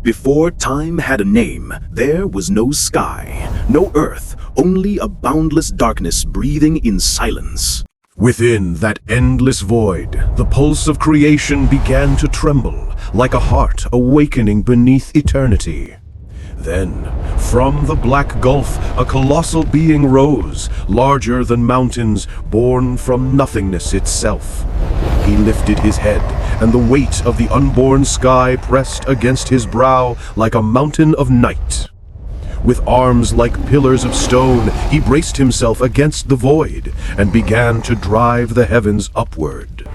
Before time had a name, there was no sky, no earth, only a boundless darkness breathing in silence. Within that endless void, the pulse of creation began to tremble, like a heart awakening beneath eternity. Then, from the black gulf, a colossal being rose, larger than mountains, born from nothingness itself. He lifted his head, and the weight of the unborn sky pressed against his brow like a mountain of night. With arms like pillars of stone, he braced himself against the void and began to drive the heavens upward.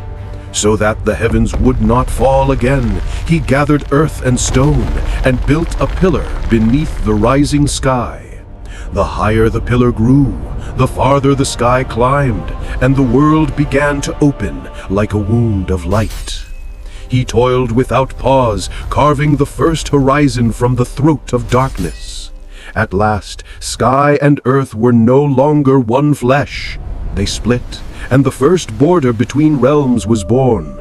So that the heavens would not fall again, he gathered earth and stone and built a pillar beneath the rising sky. The higher the pillar grew, the farther the sky climbed, and the world began to open like a wound of light. He toiled without pause, carving the first horizon from the throat of darkness. At last, sky and earth were no longer one flesh. They split, and the first border between realms was born.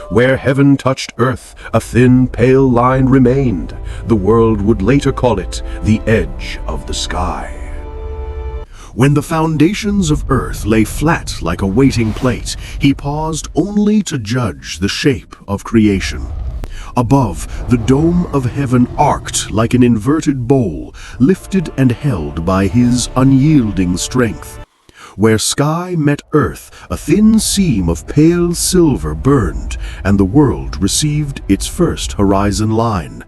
Where heaven touched earth, a thin, pale line remained. The world would later call it the edge of the sky. When the foundations of earth lay flat like a waiting plate, he paused only to judge the shape of creation. Above, the dome of heaven arced like an inverted bowl, lifted and held by his unyielding strength. Where sky met earth, a thin seam of pale silver burned, and the world received its first horizon line.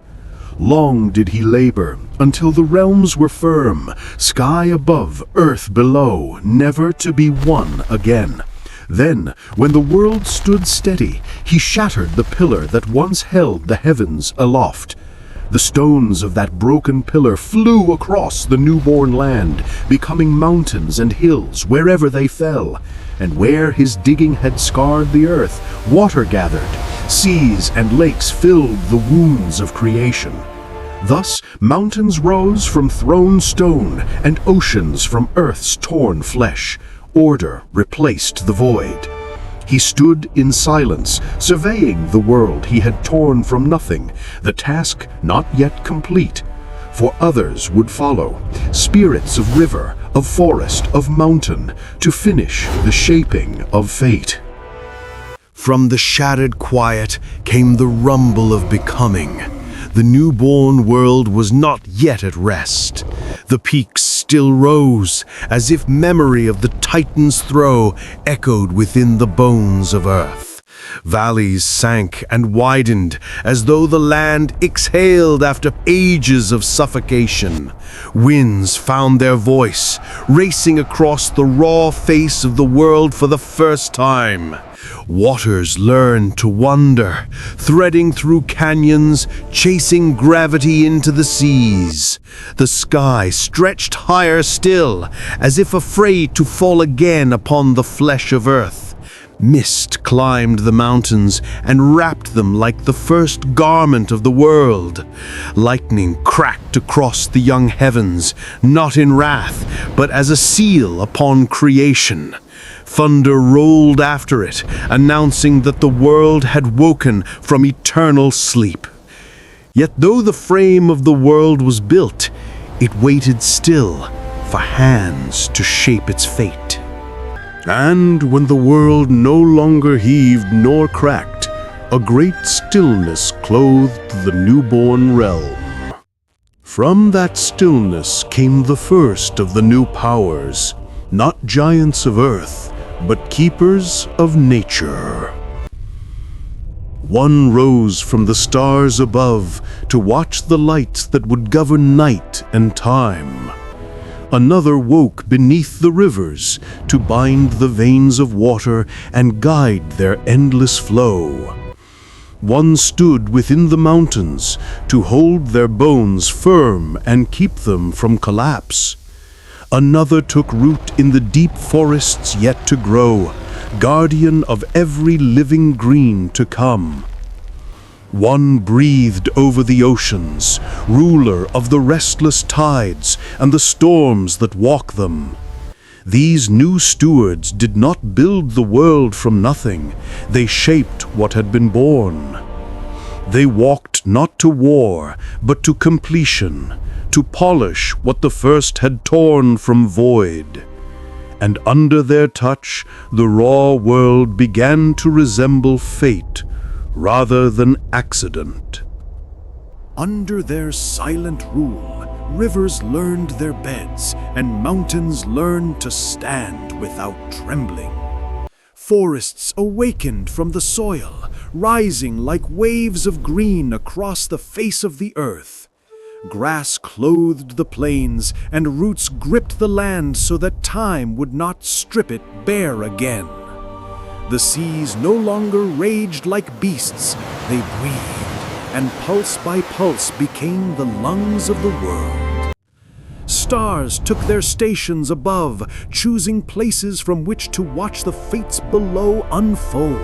Long did he labor, until the realms were firm, sky above, earth below, never to be one again. Then, when the world stood steady, he shattered the pillar that once held the heavens aloft. The stones of that broken pillar flew across the newborn land, becoming mountains and hills wherever they fell. And where his digging had scarred the earth, water gathered. Seas and lakes filled the wounds of creation. Thus, mountains rose from thrown stone, and oceans from earth's torn flesh. Order replaced the void. He stood in silence, surveying the world he had torn from nothing, the task not yet complete. For others would follow, spirits of river, of forest, of mountain, to finish the shaping of fate. From the shattered quiet came the rumble of becoming. The newborn world was not yet at rest. The peaks still rose, as if memory of the Titan's throe echoed within the bones of earth. Valleys sank and widened, as though the land exhaled after ages of suffocation. Winds found their voice, racing across the raw face of the world for the first time. Waters learned to wander, threading through canyons, chasing gravity into the seas. The sky stretched higher still, as if afraid to fall again upon the flesh of earth. Mist climbed the mountains and wrapped them like the first garment of the world. Lightning cracked across the young heavens, not in wrath, but as a seal upon creation. Thunder rolled after it, announcing that the world had woken from eternal sleep. Yet though the frame of the world was built, it waited still for hands to shape its fate. And when the world no longer heaved nor cracked, a great stillness clothed the newborn realm. From that stillness came the first of the new powers, not giants of earth, but keepers of nature. One rose from the stars above to watch the lights that would govern night and time. Another woke beneath the rivers to bind the veins of water and guide their endless flow. One stood within the mountains to hold their bones firm and keep them from collapse. Another took root in the deep forests yet to grow, guardian of every living green to come. One breathed over the oceans, ruler of the restless tides and the storms that walk them. These new stewards did not build the world from nothing, they shaped what had been born. They walked not to war, but to completion, to polish what the first had torn from void. And under their touch, the raw world began to resemble fate rather than accident. Under their silent rule, rivers learned their beds, and mountains learned to stand without trembling. Forests awakened from the soil, rising like waves of green across the face of the earth. Grass clothed the plains, and roots gripped the land so that time would not strip it bare again. The seas no longer raged like beasts, they breathed, and pulse by pulse became the lungs of the world. Stars took their stations above, choosing places from which to watch the fates below unfold.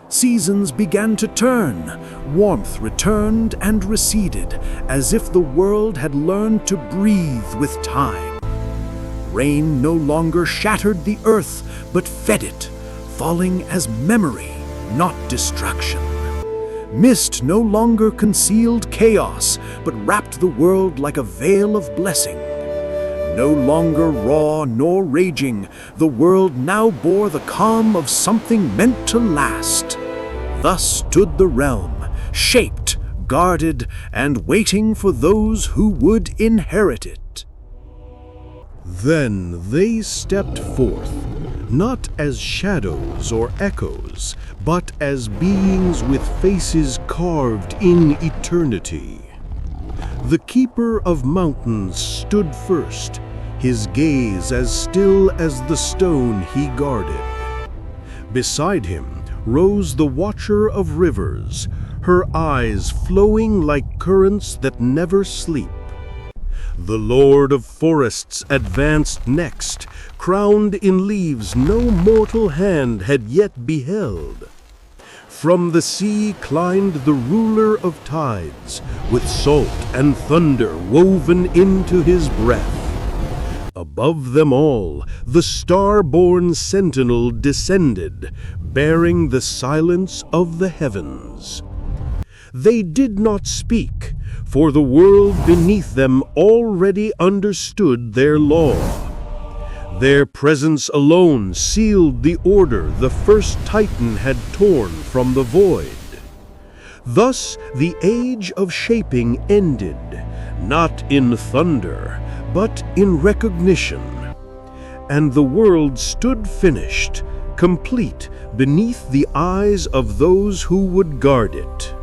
Seasons began to turn, warmth returned and receded, as if the world had learned to breathe with time. Rain no longer shattered the earth, but fed it, falling as memory, not destruction. Mist no longer concealed chaos, but wrapped the world like a veil of blessing. No longer raw nor raging, the world now bore the calm of something meant to last. Thus stood the realm, shaped, guarded, and waiting for those who would inherit it. Then they stepped forth, not as shadows or echoes, but as beings with faces carved in eternity. The keeper of mountains stood first, his gaze as still as the stone he guarded. Beside him rose the watcher of rivers, her eyes flowing like currents that never sleep. The Lord of forests advanced next, crowned in leaves no mortal hand had yet beheld. From the sea climbed the ruler of tides, with salt and thunder woven into his breath. Above them all, the star-born sentinel descended, bearing the silence of the heavens. They did not speak, for the world beneath them already understood their law. Their presence alone sealed the order the first Titan had torn from the void. Thus the age of shaping ended, not in thunder, but in recognition. And the world stood finished, complete beneath the eyes of those who would guard it.